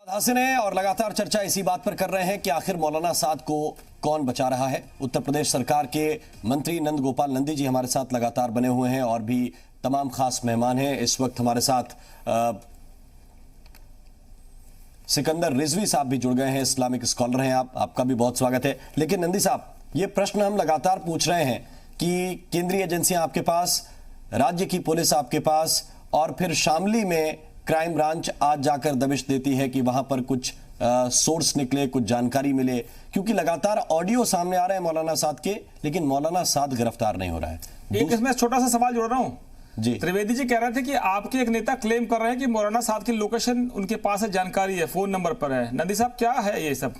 हासिल है और लगातार चर्चा इसी बात पर कर रहे हैं कि आखिर मौलाना साद को कौन बचा रहा है। उत्तर प्रदेश सरकार के मंत्री नंद गोपाल नंदी जी हमारे साथ लगातार बने हुए हैं और भी तमाम खास मेहमान हैं। इस वक्त हमारे साथ सिकंदर रिजवी साहब भी जुड़ गए हैं, इस्लामिक स्कॉलर हैं आप, आपका भी बहुत स्वागत है। लेकिन नंदी साहब, ये प्रश्न हम लगातार पूछ रहे हैं कि केंद्रीय एजेंसियां आपके पास, राज्य की पुलिस आपके पास, और फिर शामली में क्राइम ब्रांच आज जाकर दबिश देती है कि वहां पर कुछ सोर्स निकले, कुछ जानकारी मिले, क्योंकि लगातार ऑडियो सामने आ रहे हैं मौलाना साद के, लेकिन मौलाना साद गिरफ्तार नहीं हो रहा है। एक इसमें छोटा सा सवाल जोड़ रहा हूं जी। त्रिवेदी जी कह रहे थे कि आपके एक नेता क्लेम कर रहे हैं कि मौलाना साद की लोकेशन उनके पास है, जानकारी है, फोन नंबर पर है। नंदी साहब, क्या है ये सब?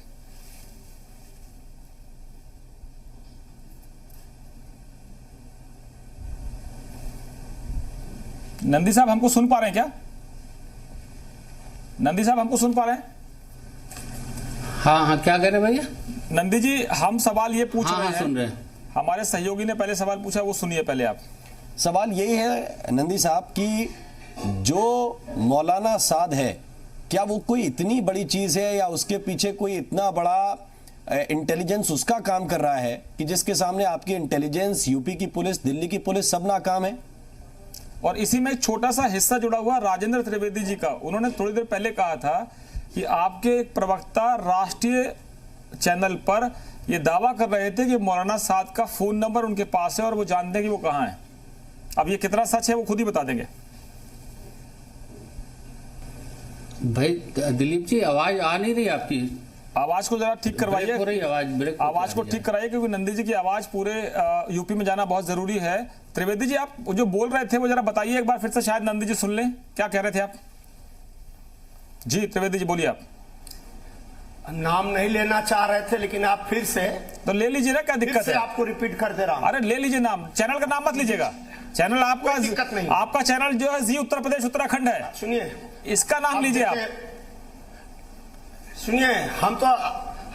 नंदी साहब हमको सुन पा रहे हैं क्या? नंदी साहब हमको सुन पा रहे हैं? हाँ, क्या कह रहे भैया? नंदी जी, हम सवाल ये पूछ रहे हैं, सुन रहे हैं। हमारे सहयोगी ने पहले सवाल पूछा, वो सुनिए पहले आप। सवाल यही है नंदी साहब कि जो मौलाना साद है, क्या वो कोई इतनी बड़ी चीज है या उसके पीछे कोई इतना बड़ा इंटेलिजेंस उसका काम कर रहा है कि जिसके सामने आपकी इंटेलिजेंस, यूपी की पुलिस, दिल्ली की पुलिस सब नाकाम है? और इसी में एक छोटा सा हिस्सा जुड़ा हुआ राजेंद्र त्रिवेदी जी का। उन्होंने थोड़ी देर पहले कहा था कि आपके एक प्रवक्ता राष्ट्रीय चैनल पर यह दावा कर रहे थे कि मौलाना साद का फोन नंबर उनके पास है और वो जानते हैं कि वो कहां है। अब ये कितना सच है वो खुद ही बता देंगे। भाई दिलीप जी, आवाज आ नहीं रही आपकी। आवाज को जरा ठीक करवाइए, आवाज को ठीक कराइए, क्योंकि नंदी जी की आवाज पूरे यूपी में जाना बहुत जरूरी है। त्रिवेदी जी, आप जो बोल रहे थे वो जरा बताइए एक बार फिर से, शायद नंदी जी सुन लें। क्या कह रहे थे आप? जी त्रिवेदी जी बोलिए। आप नाम नहीं लेना चाह रहे थे, लेकिन आप फिर से तो ले लीजिए ना, क्या दिक्कत है? आपको रिपीट कर दे रहा हूं। अरे ले लीजिए नाम, चैनल का नाम मत लीजिएगा। चैनल आपका, दिक्कत नहीं। आपका चैनल जो है जी उत्तर प्रदेश उत्तराखंड है, सुनिए, इसका नाम लीजिए आप। सुनिए, हम तो,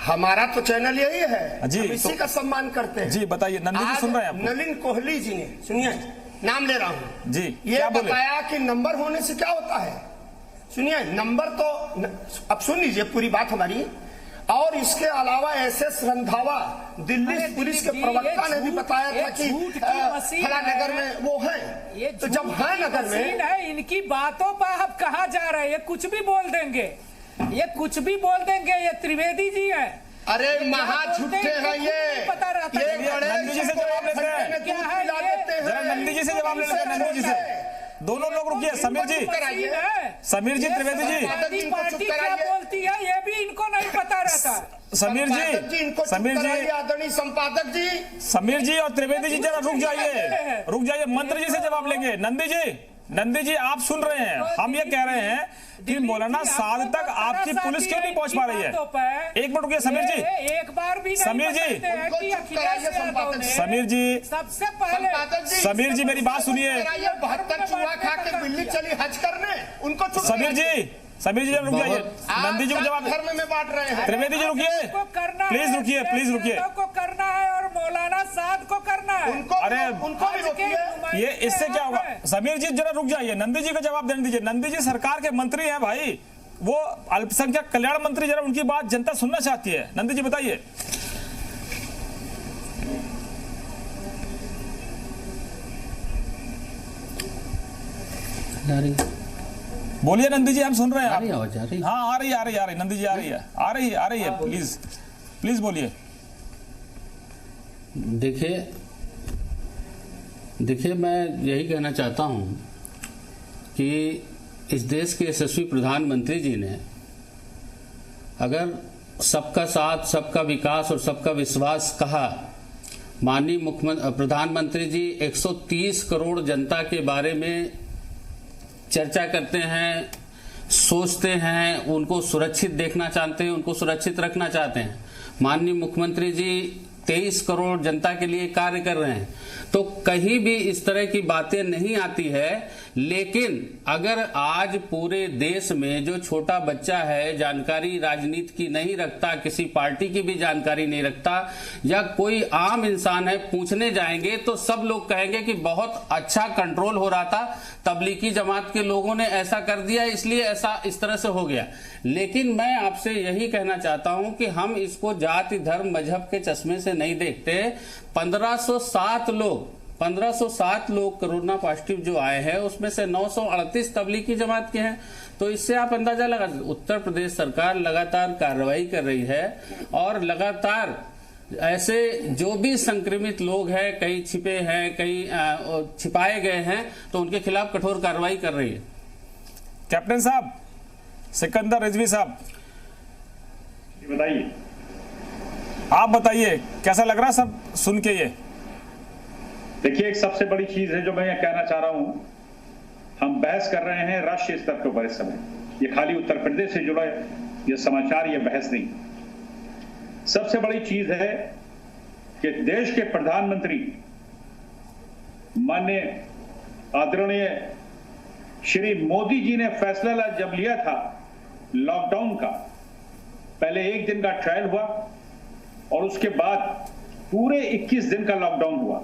हमारा तो चैनल यही है जी, हम इसी का सम्मान करते हैं। जी बताइए, नंदी जी सुन रहे हैं आपको। नलिन कोहली जी ने, सुनिए, नाम ले रहा हूं जी, ये बताया कि नंबर होने से क्या होता है। सुनिए, नंबर तो अब सुन लीजिए पूरी बात हमारी। और इसके अलावा एसएस रंधावा दिल्ली पुलिस के प्रवक्ता ने भी बताया था कि फला नगर में वो है। तो जब है नगर में, इनकी बातों पर आप कहाँ जा रहे हैं? ये कुछ भी बोल देंगे, ये कुछ भी बोल देंगे। ये त्रिवेदी जी है, अरे महा झूठे हैं ये। पता रहता है। नंदी जी से जवाब लेते हैं, क्या है जरा नंदी जी से जवाब ले लेते हैं। नंदी जी से दोनों लोग रुकिए। समीर जी, समीर जी, त्रिवेदी जी, पार्टी क्या बोलती है ये भी इनको नहीं पता रहता। समीर जी, समीर जी, आदरणीय संपादक जी, समीर जी और त्रिवेदी जी जरा रुक जाइए, रुक जाइए। मंत्री जी से जवाब लेंगे। नंदी जी आप सुन रहे हैं, हम ये कह रहे हैं कि मौलाना साद तक आपकी पुलिस क्यों नहीं पहुंच पा रही है? एक मिनट रुकिए समीर जी, एक बार भी समीर जी, समीर जी, सबसे पहले समीर जी मेरी बात सुनिए। 72 चूहा खा के बिल्ली चली हज करने, उनको समीर जी, समीर जी रुक जाइए, नंदी जी को जवाब। धर्म में बांट रहे हैं। त्रिवेदी जी रुकिए, प्लीज रुकिए, प्लीज रुकिए। को करना है और मौलाना साद को करना है। अरे उनको भी रोकिए। ये इससे क्या होगा? समीर जी जरा रुक जाइए, नंदी जी को जवाब देने दीजिए। नंदी जी सरकार के मंत्री हैं भाई, वो अल्पसंख्यक कल्याण मंत्री, जरा उनकी बात जनता सुनना चाहती है। नंदी जी बताइए। बोलिए नंदी जी, हम सुन रहे हैं। आवाज आ रही? हाँ आ रही है नंदी जी, आ रही है। प्लीज बोलिए। देखिए, मैं यही कहना चाहता हूं कि इस देश के यशस्वी प्रधानमंत्री जी ने अगर सबका साथ, सबका विकास और सबका विश्वास कहा, माननीय प्रधानमंत्री जी 130 करोड़ जनता के बारे में चर्चा करते हैं, सोचते हैं, उनको सुरक्षित देखना चाहते हैं, उनको सुरक्षित रखना चाहते हैं। माननीय मुख्यमंत्री जी 23 करोड़ जनता के लिए कार्य कर रहे हैं। तो कहीं भी इस तरह की बातें नहीं आती है लेकिन अगर आज पूरे देश में जो छोटा बच्चा है जानकारी राजनीति की नहीं रखता, किसी पार्टी की भी जानकारी नहीं रखता, या कोई आम इंसान है, पूछने जाएंगे तो सब लोग कहेंगे कि बहुत अच्छा कंट्रोल हो रहा था, तबलीगी जमात के लोगों ने ऐसा कर दिया इसलिए ऐसा इस तरह से हो गया। लेकिन मैं आपसे यही कहना चाहता हूं कि हम इसको जाति धर्म मजहब के चश्मे से नहीं देखते। 1507 लोग कोरोना पॉजिटिव जो आए हैं उसमें से 938 तबलीगी जमात के हैं। तो इससे आप अंदाजा लगा, उत्तर प्रदेश सरकार लगातार कार्रवाई कर रही है और लगातार ऐसे जो भी संक्रमित लोग हैं, कहीं छिपे हैं, कहीं छिपाए गए हैं, तो उनके खिलाफ कठोर कार्रवाई कर रही है। कैप्टन साहब, सिकंदर रिजवी साहब, बताइए, आप बताइए कैसा लग रहा है सब सुन के? ये देखिए, एक सबसे बड़ी चीज है जो मैं ये कहना चाह रहा हूं, हम बहस कर रहे हैं राष्ट्रीय स्तर के ऊपर इस समय। ये खाली उत्तर प्रदेश से जुड़ा ये समाचार, ये बहस नहीं। सबसे बड़ी चीज है कि देश के प्रधानमंत्री माननीय आदरणीय श्री मोदी जी ने फैसला जब लिया था लॉकडाउन का, पहले 1 दिन का ट्रायल हुआ और उसके बाद पूरे 21 दिन का लॉकडाउन हुआ।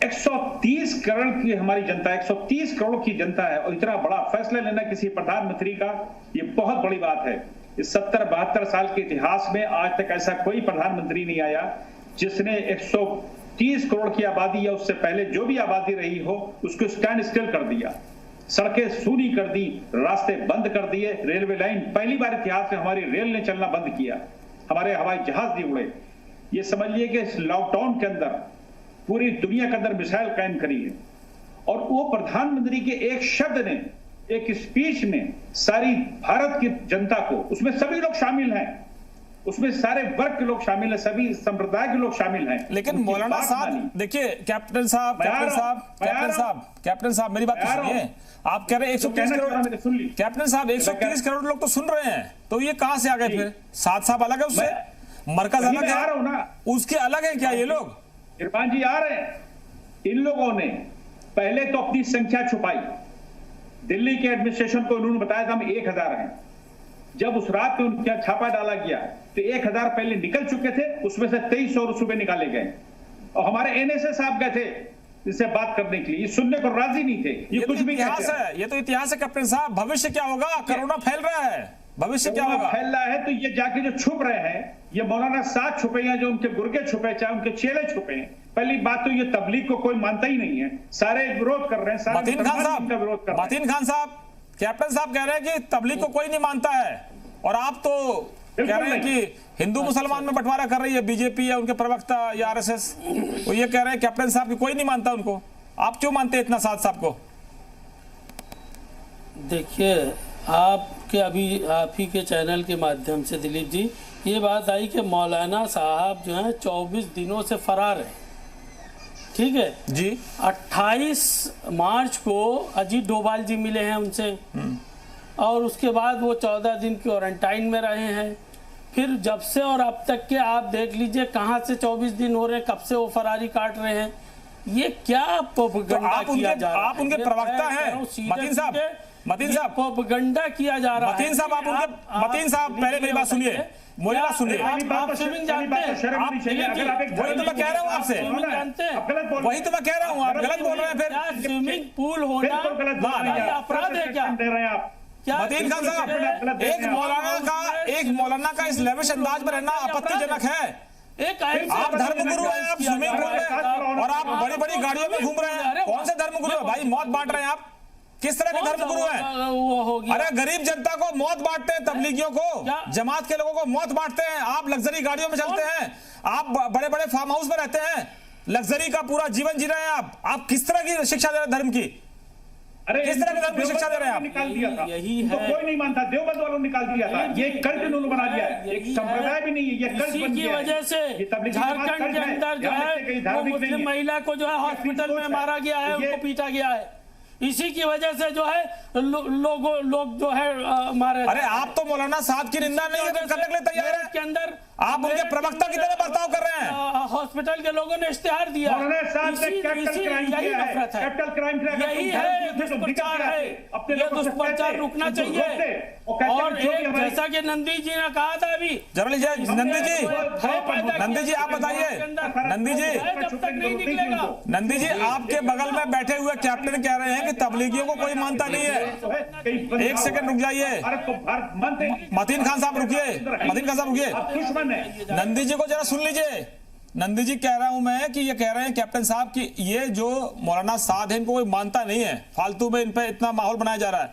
130 करोड़ की हमारी जनता, 130 करोड़ की जनता है और इतना बड़ा फैसला लेना किसी प्रधानमंत्री का, ये बहुत बड़ी बात है। इस 70-72 साल के इतिहास में आज तक ऐसा कोई प्रधानमंत्री नहीं आया जिसने 130 करोड़ की आबादी या उससे पहले जो भी आबादी रही हो उसको स्टैंड स्टिल कर दिया, सड़कें सूनी कर दी, रास्ते बंद कर दिए, रेलवे लाइन, पहली बार इतिहास में हमारी रेल ने चलना बंद किया, हमारे हवाई जहाज नहीं उड़े। ये समझिए कि इस लॉकडाउन के अंदर पूरी दुनिया के अंदर मिसाइल कायम करी है और वो प्रधानमंत्री के एक शब्द ने, एक स्पीच में सारी भारत की जनता को, उसमें सभी लोग शामिल हैं, उसमें सारे वर्ग के लोग शामिल हैं, सभी संप्रदाय के लोग शामिल हैं। लेकिन मौलाना साहब देखिए, कैप्टन साहब मेरी बात तो सुनिए। आप कह रहे हैं 130 करोड़, कैप्टन साहब 130 करोड़ लोग तो सुन रहे हैं, तो ये कहां से आ गए? फिर साथ साहब अलग है, उससे मरकज अलग है, उसके अलग है क्या ये लोग? इरफान जी आ रहे हैं। इन लोगों ने पहले तो अपनी संख्या छुपाई, दिल्ली के एडमिनिस्ट्रेशन को उन्होंने बताया था हम 1000 हैं। जब उस रात में उनका छापा डाला गया तो 1000 पहले निकल चुके थे, उसमें से 2300 सुबह निकाले गए और हमारे एनएसए साहब गए थे इससे बात करने के लिए, ये सुनने को राजी नहीं थे। ये कुछ भी इतिहास है, ये तो इतिहास है कैप्टन साहब। भविष्य क्या होगा? कोरोना फैल रहा है, भविष्य क्या होगा? फैल रहा है तो ये जाके जो छुप रहे हैं, ये मौलाना साथ छुपे हैं, जो उनके गुर्गे छुपे, चाहे उनके चेले छुपे हैं। पहली बात तो ये तबलीग को कोई मानता ही नहीं है, सारे विरोध कर रहे हैं, सारे मतीन खान साहब, कैप्टन साहब कह रहे हैं कि तबलीग को कोई नहीं मानता है और आप तो कह रहे हैं कि हिंदू मुसलमान में बंटवारा कर रही है बीजेपी या उनके प्रवक्ता या आरएसएस। वो ये कह रहे हैं कैप्टन साहब कि कोई नहीं मानता उनको, आप क्यों मानते हैं इतना साथ साहब को? देखिए, आपके अभी आप ही के चैनल के माध्यम से दिलीप जी ये बात आई कि मौलाना साहब जो हैं 24 दिनों से फरार है, ठीक है जी। 28 मार्च को अजीत डोभाल जी मिले हैं उनसे और उसके बाद वो 14 दिन क्वारंटाइन में रहे हैं। फिर जब से और अब तक के आप देख लीजिए कहाँ से 24 दिन हो रहे हैं, कब से वो फरारी काट रहे हैं। ये क्या प्रोपेगेंडा किया जा रहा है? आप उनके प्रवक्ता हैं मतीन साहब, प्रोपेगेंडा किया जा रहा है। मतीन साहब, आप उनके, मतीन साहब पहले मेरी बात सुनिए, मेरी बात सुनिए। आप स्विमिंग जानते हैं? वही तो मैं कह रहा हूँ आपसे, वही तो मैं कह रहा हूँ, आप गलत बोल रहे हैं। फिर स्विमिंग पूल होना अपराध है क्या? मतीन खान साहब, एक मौलाना का इस लेविश अंदाज में रहना आपत्तिजनक है। आप धर्मगुरु हैं, आप स्विमिंग पूल में और आप बड़ी बड़ी गाड़ियों में घूम रहे हैं। कौन से धर्मगुरु है भाई? मौत बांट रहे हैं आप? किस तरह के धर्मगुरु हैं? अरे गरीब जनता को मौत बांटते हैं, तबलीगियों को, जमात के लोगों को मौत बांटते हैं। आप लग्जरी गाड़ियों में चलते हैं, आप बड़े बड़े फार्म हाउस में रहते हैं, लग्जरी का पूरा जीवन जी रहे हैं। आप किस तरह की शिक्षा दे रहे हैं धर्म की? अरे किस तरह की धर्म की शिक्षा दे रहे हैं आप? निकाल दिया था, यही तो है। कोई नहीं मानता, देवबंद वालों ने निकाल दिया था। ये कल्ट उन्होंने बना दिया है, एक संप्रदाय भी नहीं है, ये कल्ट बन की गया है। वजह से झारखंड के अंदर जो है वो मुस्लिम महिला को जो है हॉस्पिटल में मारा गया है, उनको पीटा गया है। इसी की वजह से जो है लोग जो है मारे। अरे आप तो मौलाना साहब की निंदा नहीं करने के लिए तैयार है के अंदर आप उनके प्रवक्ता की तरह बर्ताव कर रहे हैं। हॉस्पिटल के लोगों ने इश्तेहार दिया, यही है दुष्प्रचार है, ये दुष्प्रचार रुकना चाहिए। और जैसा कि नंदी जी ने कहा था अभी, जरा लीजिए नंदी जी आप बताइए, नंदी जी जब तक नहीं निकलेगा। नंदी जी आपके बगल में बैठे हुए कैप्टन कह रहे हैं कि तबलीगियों को कोई मानता नहीं है। एक सेकंड रुक जाइए, मतीन खान साहब रुकिए, मतीन खान साहब रुकिए, नंदी जी को जरा सुन लीजिए। नंदी जी कह रहा हूं मैं कि ये कह रहे हैं कैप्टन साहब कि ये जो मौलाना साद है इनको कोई मानता नहीं है, फालतू में इन पे इतना माहौल बनाया जा रहा है।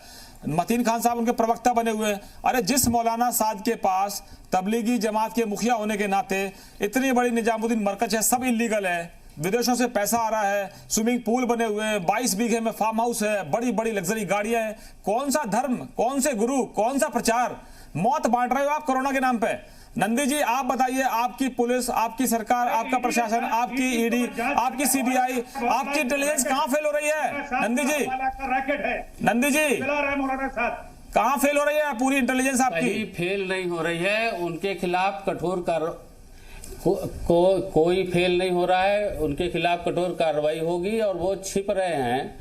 मतीन खान साहब उनके प्रवक्ता बने हुए हैं। अरे जिस मौलाना साद के पास तबलीगी जमात के मुखिया होने के नाते इतनी बड़ी निजामुद्दीन मरकज है, सब इलीगल है, विदेशों से पैसा आ रहा है, स्विमिंग पूल बने हुए हैं, 22 बीघे में फार्म हाउस है, बड़ी बड़ी लग्जरी गाड़ियां हैं, कौन सा धर्म, कौन से गुरु, कौन सा प्रचार, मौत बांट रहे हो आप कोरोना के नाम पे। नंदी जी आप बताइए, आपकी पुलिस, आपकी सरकार, आपका प्रशासन, आपकी ईडी, आपकी सीबीआई, आपकी इंटेलिजेंस कहां फेल हो रही है? नंदी जी, नंदी जी कहां फेल हो रही है पूरी इंटेलिजेंस आपकी? फेल नहीं हो रही है, उनके खिलाफ कठोर कोई फेल नहीं हो रहा है, उनके खिलाफ कठोर कार्रवाई होगी और वो छिप रहे हैं।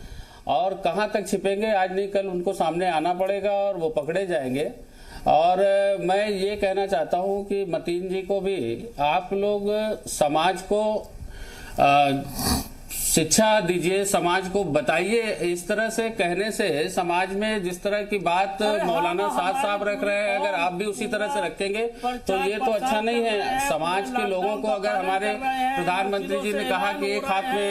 और कहां तक छिपेंगे, आज नहीं कल उनको सामने आना पड़ेगा और वो पकड़े जाएंगे। और मैं ये कहना चाहता हूं कि मतीन जी को भी, आप लोग समाज को शिक्षा दीजिए, समाज को बताइए। इस तरह से कहने से समाज में जिस तरह की बात मौलाना साद साहब रख रहे हैं, अगर आप भी उसी तरह से रखेंगे तो ये तो अच्छा नहीं है। समाज के लोगों को, अगर हमारे प्रधानमंत्री जी ने कहा कि एक हाथ में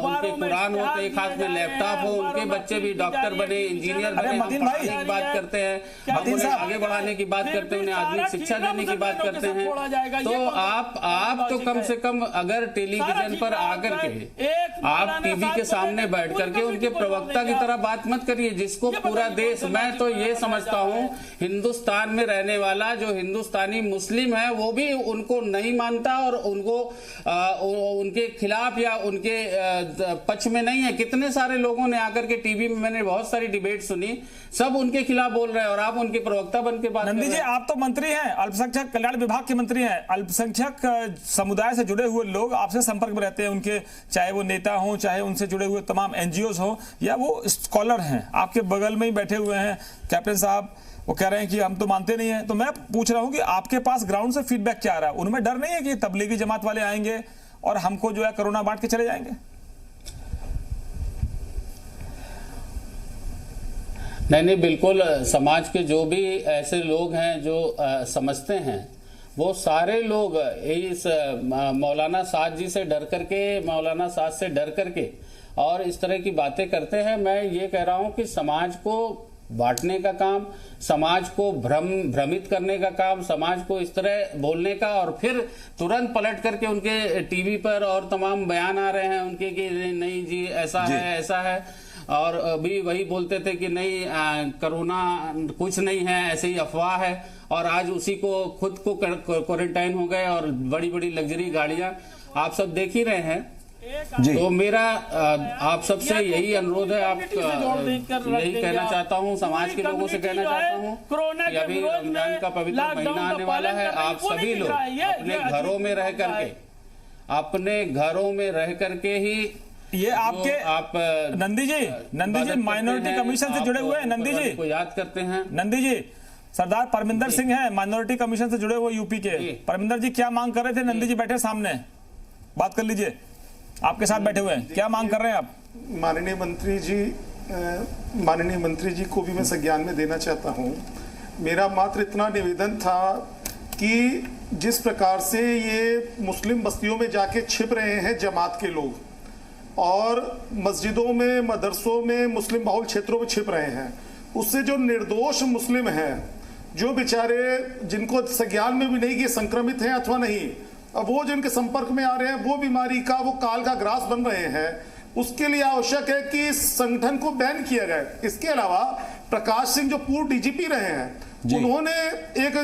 उनके कुरान हो तो एक हाथ में लैपटॉप हो, उनके बच्चे भी डॉक्टर बने, इंजीनियर बने, हम पढ़ाने की बात करते हैं, हम उन्हें आगे बढ़ाने की बात करते हैं, उन्हें आधुनिक शिक्षा देने की बात करते हैं। तो आप तो कम से कम अगर टेलीविजन पर आकर के आप टीवी के सामने बैठ करके उनके प्रवक्ता की तरह बात मत करिए, जिसको पूरा देश, मैं तो ये समझता हूँ हिंदुस्तान में रहने वाला जो हिंदुस्तानी मुस्लिम है वो भी उनको नहीं मानता और उनको उनके खिलाफ या उनके पक्ष में नहीं है। कितने सारे लोगों ने आकर के टीवी में, मैंने बहुत सारी डिबेट सुनी, सब उनके खिलाफ बोल रहे हैं और आप उनके प्रवक्ता बन के बात। नंदी जी आप तो मंत्री हैं, अल्पसंख्यक कल्याण विभाग के मंत्री हैं, अल्पसंख्यक समुदाय से जुड़े हुए लोग आपसे संपर्क में रहते हैं, उनके चाहे वो नेता हो, चाहे उनसे जुड़े हुए तमाम एनजीओज हो या वो स्कॉलर हैं, आपके बगल में ही बैठे हुए हैं कैप्टन साहब, वो कह रहे हैं कि हम तो मानते नहीं हैं। तो मैं पूछ रहा हूं कि आपके पास ग्राउंड से फीडबैक क्या आ रहा है? उनमें डर नहीं है कि तबलीगी जमात वाले आएंगे और हमको जो है कोरोना बांट के चले जाएंगे? नहीं, बिल्कुल। समाज के जो भी ऐसे लोग हैं जो समझते हैं, वो सारे लोग इस मौलाना साद जी से डर करके, मौलाना साद से डर करके और इस तरह की बातें करते हैं। मैं ये कह रहा हूं कि समाज को बांटने का काम, समाज को भ्रमित करने का काम, समाज को इस तरह बोलने का, और फिर तुरंत पलट करके उनके टीवी पर और तमाम बयान आ रहे हैं उनके कि नहीं जी ऐसा है, ऐसा है। और अभी वही बोलते थे कि नहीं कोरोना कुछ नहीं है, ऐसे ही अफवाह है, और आज उसी को खुद को क्वारंटाइन हो गए और बड़ी बड़ी लग्जरी गाड़ियां आप सब देख ही रहे हैं। तो मेरा आप सबसे यही अनुरोध है, आप यही कहना चाहता हूँ, समाज के लोगों से कहना चाहता हूँ कि अभी रमजान का पवित्र महीना आने वाला है, आप सभी लोग अपने घरों में रह करके, अपने घरों में रह करके ही ये आपके आप नंदी जी माइनॉरिटी कमीशन से जुड़े हुए हैं, नंदी जी को याद करते हैं। नंदी जी सरदार परमिंदर सिंह हैं, माइनॉरिटी कमीशन से जुड़े हुए यूपी के। परमिंदर जी क्या मांग कर रहे थे? नंदी जी बैठे सामने, बात कर लीजिए, आपके साथ बैठे हुए हैं, क्या मांग कर रहे हैं आप? माननीय मंत्री जी को भी मैं संज्ञान में देना चाहता हूं। मेरा मात्र इतना निवेदन था कि जिस प्रकार से ये मुस्लिम बस्तियों में जाके छिप रहे हैं जमात के लोग, और मस्जिदों में, मदरसों में, मुस्लिम बहुल क्षेत्रों में छिप रहे हैं, उससे जो निर्दोष मुस्लिम हैं, जो बेचारे जिनको संज्ञान में भी नहीं कि संक्रमित हैं अथवा नहीं, अब वो जिनके संपर्क में आ रहे हैं, वो बीमारी का, वो काल का ग्रास बन रहे हैं, उसके लिए आवश्यक है कि इस संगठन को बैन किया जाए। इसके अलावा प्रकाश सिंह जो पूर्व डीजीपी रहे हैं, उन्होंने एक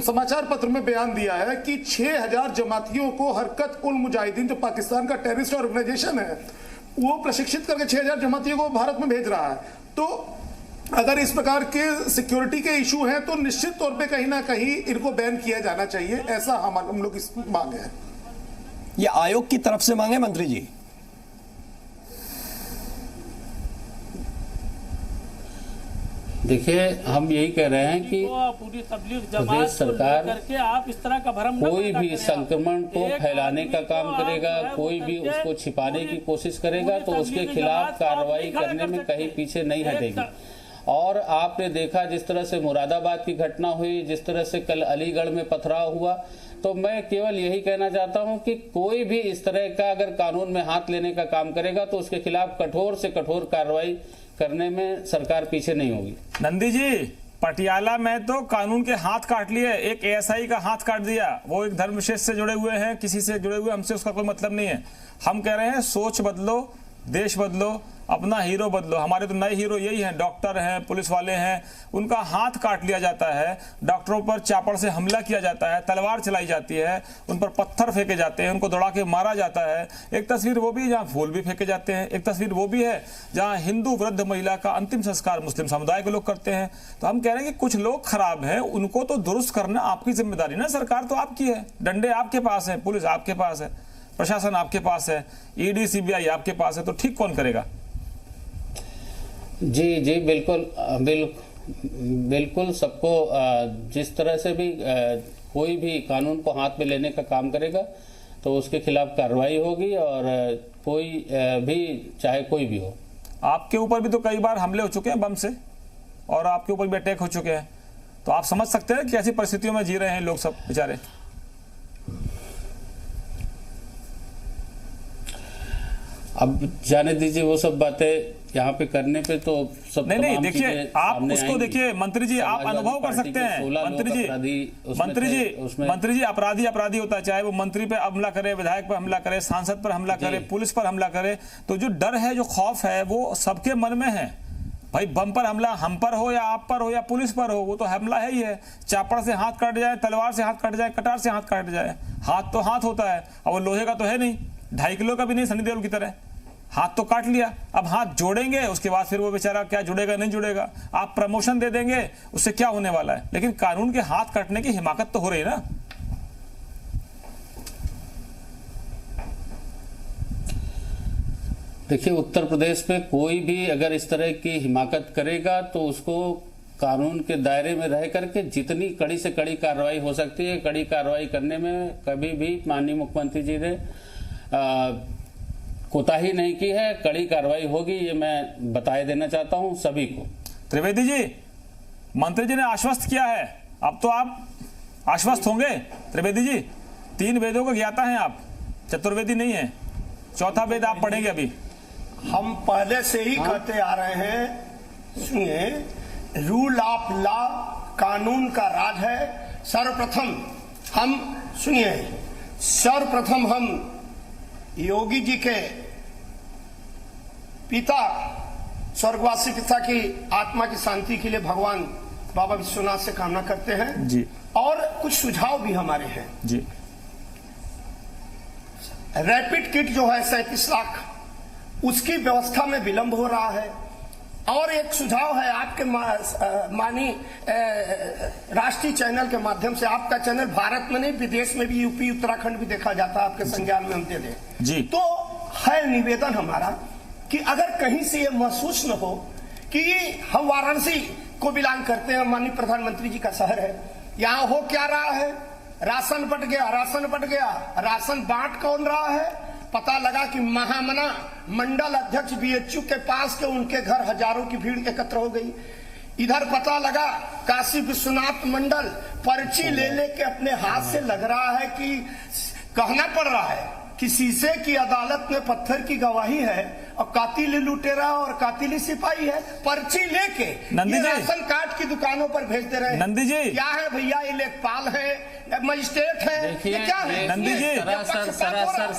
समाचार पत्र में बयान दिया है कि 6000 जमातियों को हरकत उल मुजाहिदीन, जो पाकिस्तान का टेररिस्ट ऑर्गेनाइजेशन है, वो प्रशिक्षित करके 6000 जमातियों को भारत में भेज रहा है। तो अगर इस प्रकार के सिक्योरिटी के इशू हैं तो निश्चित तौर पे कहीं ना कहीं इनको बैन किया जाना चाहिए, ऐसा हम लोग इस मांग है। ये आयोग की तरफ से मांगे मंत्री जी? देखिए, हम यही कह रहे हैं कि पूरी तबलीग प्रदेश जमात को सरकार करके आप इस तरह का भ्रम न कोई पैदा भी करें। संक्रमण को एक फैलाने का आदमी काम को आप करेगा, जो है कोई वो भी करके उसको छिपाने की पूरी- कोशिश करेगा तो पूरी उसके तबलीगी खिलाफ जमात को आप कार्रवाई नहीं खड़ा करने कर में सकते। कहीं पीछे नहीं एक हटेगी। और आपने देखा जिस तरह से मुरादाबाद की घटना हुई, जिस तरह से कल अलीगढ़ में पथराव हुआ, तो मैं केवल यही कहना चाहता हूं कि कोई भी इस तरह का अगर कानून में हाथ लेने का काम करेगा तो उसके खिलाफ कठोर से कठोर कार्रवाई करने में सरकार पीछे नहीं होगी। नंदी जी, पटियाला में तो कानून के हाथ काट लिए, एक एएसआई का हाथ काट दिया। वो एक धर्म विशेष से जुड़े हुए हैं, किसी से जुड़े हुए, हमसे उसका कोई मतलब नहीं है। हम कह रहे हैं सोच बदलो, देश बदलो, अपना हीरो बदलो। हमारे तो नए हीरो यही हैं, डॉक्टर हैं, पुलिस वाले हैं, उनका हाथ काट लिया जाता है, डॉक्टरों पर चापड़ से हमला किया जाता है, तलवार चलाई जाती है, उन पर पत्थर फेंके जाते हैं, उनको दौड़ा के मारा जाता है। एक तस्वीर वो भी जहाँ फूल भी फेंके जाते हैं, एक तस्वीर वो भी है जहाँ हिंदू वृद्ध महिला का अंतिम संस्कार मुस्लिम समुदाय के लोग करते हैं। तो हम कह रहे हैं कि कुछ लोग खराब हैं, उनको तो दुरुस्त करना आपकी जिम्मेदारी ना, सरकार तो आपकी है, डंडे आपके पास है, पुलिस आपके पास है, प्रशासन आपके पास है, ईडी सीबीआई आपके पास है, तो ठीक कौन करेगा? जी जी, बिल्कुल सबको जिस तरह से भी कोई भी कानून को हाथ में लेने का काम करेगा तो उसके खिलाफ कार्रवाई होगी, और कोई भी चाहे कोई भी हो। आपके ऊपर भी तो कई बार हमले हो चुके हैं बम से, और आपके ऊपर भी अटैक हो चुके हैं, तो आप समझ सकते हैं कि ऐसी परिस्थितियों में जी रहे हैं लोग सब बेचारे। अब जाने दीजिए वो सब बातें, यहाँ पे करने पे तो सब नहीं, देखिए आप उसको देखिए मंत्री जी, आप अनुभव कर सकते हैं मंत्री जी अपराधी होता है, चाहे वो मंत्री पे हमला करे, विधायक पे हमला करे, सांसद पर हमला करे, पुलिस पर हमला करे, तो जो डर है, जो खौफ है, वो सबके मन में है। भाई बम पर हमला हम पर हो या आप पर हो या पुलिस पर हो, वो तो हमला है ही है। चापड़ से हाथ कट जाए, तलवार से हाथ कट जाए, कटार से हाथ कट जाए, हाथ तो हाथ होता है, और वो लोहे का तो है नहीं, 2.5 किलो का भी नहीं, सनी देओल की तरह। हाथ तो काट लिया, अब हाथ जोड़ेंगे, उसके बाद फिर वो बेचारा क्या जुड़ेगा नहीं जुड़ेगा। आप प्रमोशन दे देंगे, उससे क्या होने वाला है? लेकिन कानून के हाथ काटने की हिमाकत तो हो रही है ना। देखिए, उत्तर प्रदेश में कोई भी अगर इस तरह की हिमाकत करेगा तो उसको कानून के दायरे में रह करके जितनी कड़ी से कड़ी कार्रवाई हो सकती है, कड़ी कार्रवाई करने में कभी भी माननीय मुख्यमंत्री जी ने कोताही नहीं की है। कड़ी कार्रवाई होगी, ये मैं बताए देना चाहता हूं सभी को। त्रिवेदी जी, मंत्री जी ने आश्वस्त किया है, अब तो आप आश्वस्त होंगे। त्रिवेदी जी, 3 वेदों को ज्ञाता हैं आप, चतुर्वेदी नहीं है, 4था वेद आप पढ़ेंगे अभी। हम पहले से ही कहते आ रहे हैं, सुनिए, रूल ऑफ लॉ, कानून का राज है। सर्वप्रथम हम योगी जी के पिता, स्वर्गवासी पिता की आत्मा की शांति के लिए भगवान बाबा विश्वनाथ से कामना करते हैं जी। और कुछ सुझाव भी हमारे हैं जी। रैपिड किट जो है 37 लाख, उसकी व्यवस्था में विलंब हो रहा है। और एक सुझाव है आपके मानी राष्ट्रीय चैनल के माध्यम से, आपका चैनल भारत में नहीं विदेश में भी, यूपी उत्तराखंड भी देखा जाता है, आपके संज्ञान में हम दे दें जी। तो है निवेदन हमारा कि अगर कहीं से ये महसूस न हो कि हम वाराणसी को बिलोंग करते हैं, माननीय प्रधानमंत्री जी का शहर है, यहाँ हो क्या रहा है, राशन बट गया, राशन बांट कौन रहा है? पता लगा कि महामना मंडल अध्यक्ष बीएचयू के पास के उनके घर हजारों की भीड़ एकत्र हो गई। इधर पता लगा काशी विश्वनाथ मंडल पर्ची ले लेके अपने हाथ से लग रहा है कि कहना पड़ रहा है कि शीशे की अदालत में पत्थर की गवाही है और कातिल लुटेरा और कातिल सिपाही है। पर्ची लेके नंदी जी, राशन कार्ड की दुकानों पर भेजते रहे। नंदी जी, क्या है भैया? ये लेखपाल है, मजिस्ट्रेट है, ये क्या है? नंदी जी,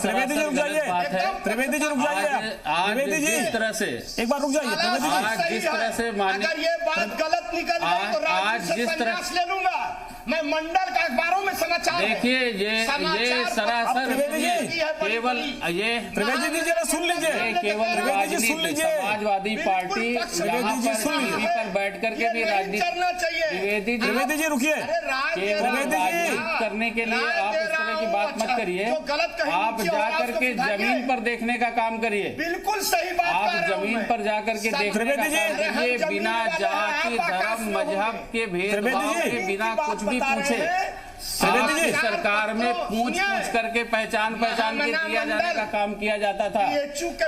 त्रिवेदी जी रुक जाइए, त्रिवेदी जी रुक जाइए, त्रिवेदी जी जिस तरह से एक बार रुक जाइए त्रिवेदी जी। जिस तरह से अगर ये बात गलत गलत निकल गई तो आज राज्य से जिस तरह संन्यास ले लूंगा। मैं मंडल का अखबारों में समाचार देखिए, ये सरासर केवल ये त्रिवेदी जी जरा सुन लीजिए, केवल समाजवादी पार्टी यहाँ पर बैठ करके भी राजनीति करना चाहिए। त्रिवेदी जी रुकिए, केवल राजनीति करने के लिए आप इस तरह की बात मत करिए। आप जा करके जमीन पर देखने का काम करिए। बिल्कुल सही बात, आप जमीन पर जा करके देखने का काम करिए, बिना जाति धर्म मजहब के भेदभाव के बिना कुछ भी पूछे। आपकी सरकार में पूछ करके पहचान के दिया जाने का काम किया जाता था।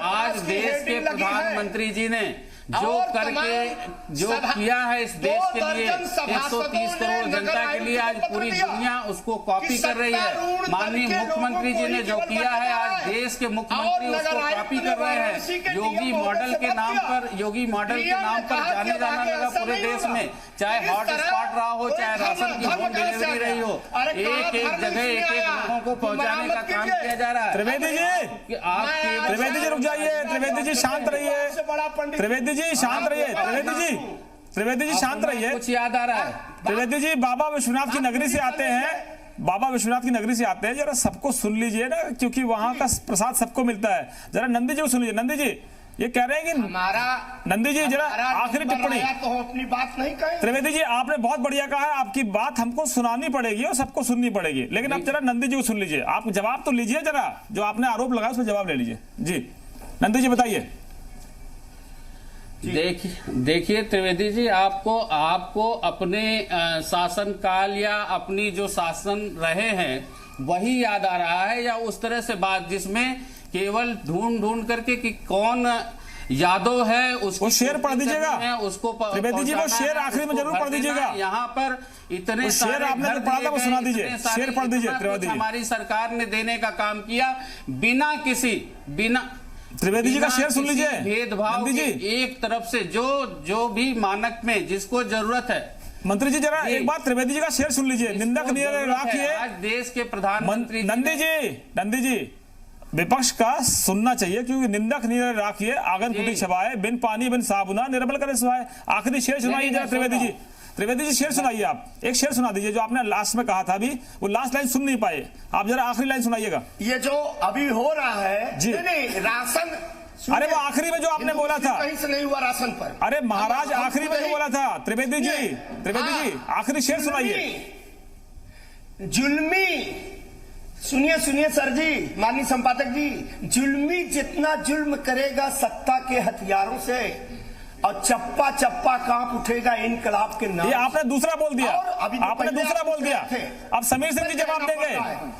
आज देश के प्रधानमंत्री जी ने जो किया है इस देश के लिए, 130 करोड़ जनता के लिए, आज पूरी दुनिया उसको कॉपी कर रही है। माननीय मुख्यमंत्री जी ने जो किया है, आज देश के मुख्यमंत्री उसको कॉपी कर रहे हैं। योगी मॉडल के नाम पर जाने जाना लगा पूरे देश में, चाहे हॉट स्पॉट रहा हो, चाहे राशन की होम डिलीवरी रही हो, एक जगह एक लोगों को पहुंचाने का काम किया जा रहा है। त्रिवेदी जी रुक जाइए, त्रिवेदी जी शांत रहिए, त्रिवेदी जी शांत रहिए, त्रिवेदी जी शांत रहिए। कुछ याद आ रहा है? त्रिवेदी जी बाबा विश्वनाथ की नगरी से आते हैं, बाबा विश्वनाथ की नगरी से आते हैं, जरा सबको सुन लीजिए ना, क्योंकि वहां का प्रसाद सबको मिलता है। जरा नंदी जी को सुन लीजिए। नंदी जी ये कह रहे हैं कि नंदी जी जरा आखिरी टिप्पणी। तो अपनी बात नहीं कहे। त्रिवेदी जी आपने बहुत बढ़िया कहा है, आपकी बात हमको सुनानी पड़ेगी और सबको सुननी पड़ेगी, लेकिन अब जरा नंदी जी को सुन लीजिए। आप जवाब तो लीजिए, जरा जो आपने आरोप लगाया उसमें जवाब ले लीजिए। जी नंदी जी बताइए। देखिए त्रिवेदी जी, आपको अपने शासनकाल या अपनी जो शासन रहे हैं वही याद आ रहा है, या उस तरह से बात जिसमें केवल ढूंढ करके कि कौन यादव है उसको शेर पढ़ दीजिएगा, उसको त्रिवेदी जी वो शेर आखिरी में जरूर पढ़ दीजिएगा। यहाँ पर इतने शेर आपने तो पढ़ा था, वो सुना दीजिए, शेर पढ़ दीजिए त्रिवेदी जी। हमारी सरकार ने देने का काम किया बिना त्रिवेदी जी का शेर सुन लीजिए। भेदभाव के एक तरफ से जो भी मानक में जिसको जरूरत है। मंत्री जी जरा एक बार त्रिवेदी जी का शेर सुन लीजिए। निंदक नियर राखिए, आज देश के प्रधानमंत्री नंदी जी विपक्ष का सुनना चाहिए, क्योंकि निंदक नियर राखिए आंगन फूटी छवाए, बिन पानी बिन साबुना निर्बल करे सवाए। आखिरी शेर सुनाइए जरा त्रिवेदी जी शेर सुनाइए। आप एक शेर सुना दीजिए जो आपने लास्ट में कहा था, अभी वो लास्ट लाइन सुन नहीं पाए, आप जरा आखिरी लाइन सुनाइएगा। ये जो अभी हो रहा है जी, नहीं राशन, अरे वो आखिरी में जो आपने बोला था, कहीं से नहीं हुआ राशन पर। अरे महाराज आखिरी में जो बोला था त्रिवेदी जी आखिरी शेर सुनाइए। जुल्मी सुनिए सर जी, माननीय संपादक जी, जुल्मी जितना जुल्म करेगा सत्ता के हथियारों से, और चप्पा चप्पा कांप उठेगा इनकलाब के नाम। ये आपने दूसरा बोल दिया, आपने दूसरा बोल दिया। अब समीर सिंह जी जवाब देंगे,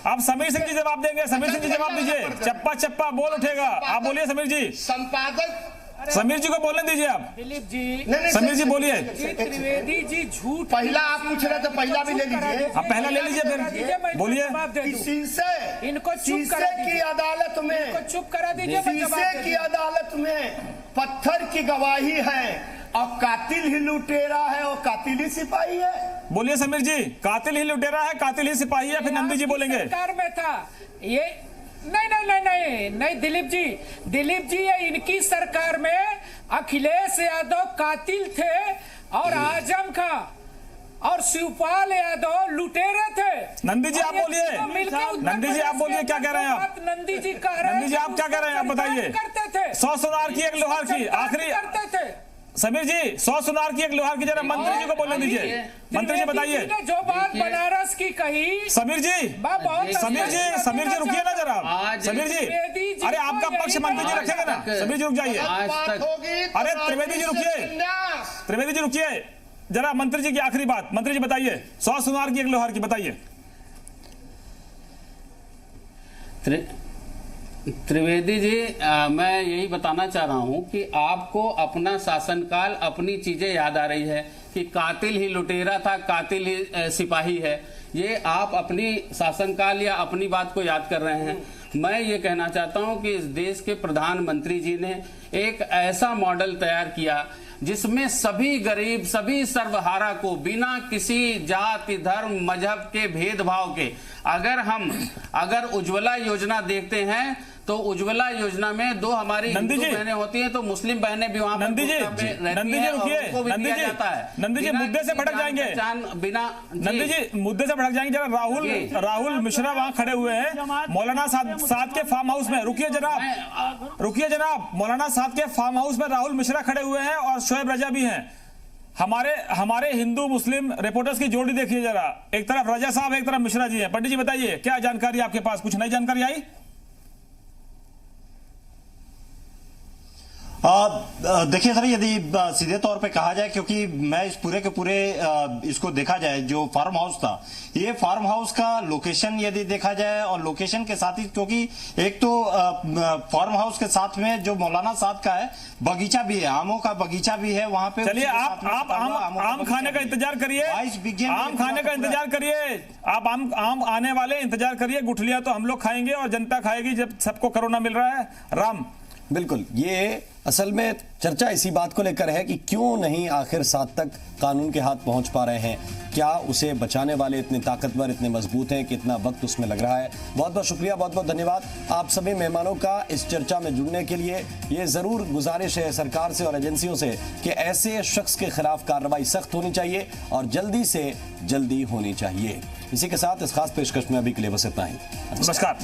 आप समीर सिंह जी जवाब देंगे। समीर सिंह जी जवाब दीजिए। चप्पा चप्पा बोल उठेगा, आप बोलिए समीर जी। संपादक समीर जी को बोलने दीजिए आप। दिलीप जी, समीर जी बोलिए। त्रिवेदी जी झूठ, पहला आप पूछ रहे थे, पहला भी ले लीजिए। आप पहला ले लीजिए, फिर बोलिए। इनको शीशे की अदालत में, चुप करा दीजिए। शीशे की अदालत में पत्थर की गवाही है, और कातिल ही लुटेरा है और कातिल ही सिपाही है। बोलिए समीर जी। कातिल ही लुटेरा है, कातिल ही सिपाही है, फिर नंदी जी बोलेंगे। सरकार में था ये। नहीं दिलीप जी ये इनकी सरकार में अखिलेश यादव कातिल थे, और आजम खां और शिवपाल यादव लुटेरे थे। नंदी जी आप बोलिए। नंदी जी आप बोलिए, क्या कह रहे हैं आप? नंदी जी आप क्या कह रहे हैं, आप बताइए। करते थे 100 सुनार की एक लोहार की, आखिरी करते थे। समीर जी 100 सुनार की एक लोहार की, जरा मंत्री जी को बोलने दीजिए। मंत्री जी बताइए। जो बात बनारस की कही, समीर जी रुकिए ना जरा। समीर जी, अरे आपका पक्ष मंत्री जी रखेंगे ना। समीर जी रुक जाइए। अरे त्रिवेदी जी रुकिए जरा। मंत्री जी की आखिरी बात, मंत्री जी बताइए। 100 सुनार की एक लोहार की बताइए। त्रिवेदी जी, मैं यही बताना चाह रहा हूं कि आपको अपना शासनकाल, अपनी चीजें याद आ रही है कि कातिल ही लुटेरा था, कातिल ही सिपाही है। ये आप अपनी शासनकाल या अपनी बात को याद कर रहे हैं। मैं ये कहना चाहता हूं कि इस देश के प्रधानमंत्री जी ने एक ऐसा मॉडल तैयार किया जिसमें सभी गरीब, सभी सर्वहारा को बिना किसी जाति धर्म मजहब के भेदभाव के, अगर उज्ज्वला योजना देखते हैं तो उज्ज्वला योजना में 2 हमारी नंदी हिंदू जी, बहनें होती हैं तो मुस्लिम बहनें भी वहां पर नंदी जी, रहती नंदी जी हैं और रुकिए, उनको भी नंदी दिया जी, जाता है। नंदी जी बिना मुद्दे से किसी भटक जाएंगे, बिना नंदी जी मुद्दे से भटक जाएंगे जरा। राहुल मिश्रा वहां खड़े हुए हैं मौलाना साद के फार्म हाउस में। रुकिए जनाब, मौलाना साद के फार्म हाउस में राहुल मिश्रा खड़े हुए हैं और शोएब रजा भी हैं। हमारे हिंदू मुस्लिम रिपोर्टर्स की जोड़ी देखिए जरा, एक तरफ रजा साहब, एक तरफ मिश्रा जी हैं। पंडित जी बताइए क्या जानकारी आपके पास, कुछ नई जानकारी आई? देखिए सर, यदि सीधे तौर पे कहा जाए, क्योंकि मैं इस पूरे के पूरे इसको देखा जाए, जो फार्म हाउस था, ये फार्म हाउस का लोकेशन यदि देखा जाए और लोकेशन के साथ ही, क्योंकि एक तो फार्म हाउस के साथ में जो मौलाना साद का है बगीचा भी है, आमों का बगीचा भी है वहां पे। चलिए आप आम खाने का इंतजार करिए, आम खाने का इंतजार करिए, आप आम आने वाले इंतजार करिए। गुठलियां तो हम लोग खाएंगे और जनता खाएगी जब सबको कोरोना मिल रहा है। राम, बिल्कुल, ये असल में चर्चा इसी बात को लेकर है कि क्यों नहीं आखिर साद तक कानून के हाथ पहुंच पा रहे हैं। क्या उसे बचाने वाले इतने ताकतवर, इतने मजबूत हैं, कितना वक्त उसमें लग रहा है। बहुत बहुत शुक्रिया, बहुत बहुत धन्यवाद आप सभी मेहमानों का इस चर्चा में जुड़ने के लिए। ये जरूर गुजारिश है सरकार से और एजेंसियों से कि ऐसे शख्स के खिलाफ कार्रवाई सख्त होनी चाहिए और जल्दी से जल्दी होनी चाहिए। इसी के साथ इस खास पेशकश में अभी के लिए बस इतना ही। नमस्कार।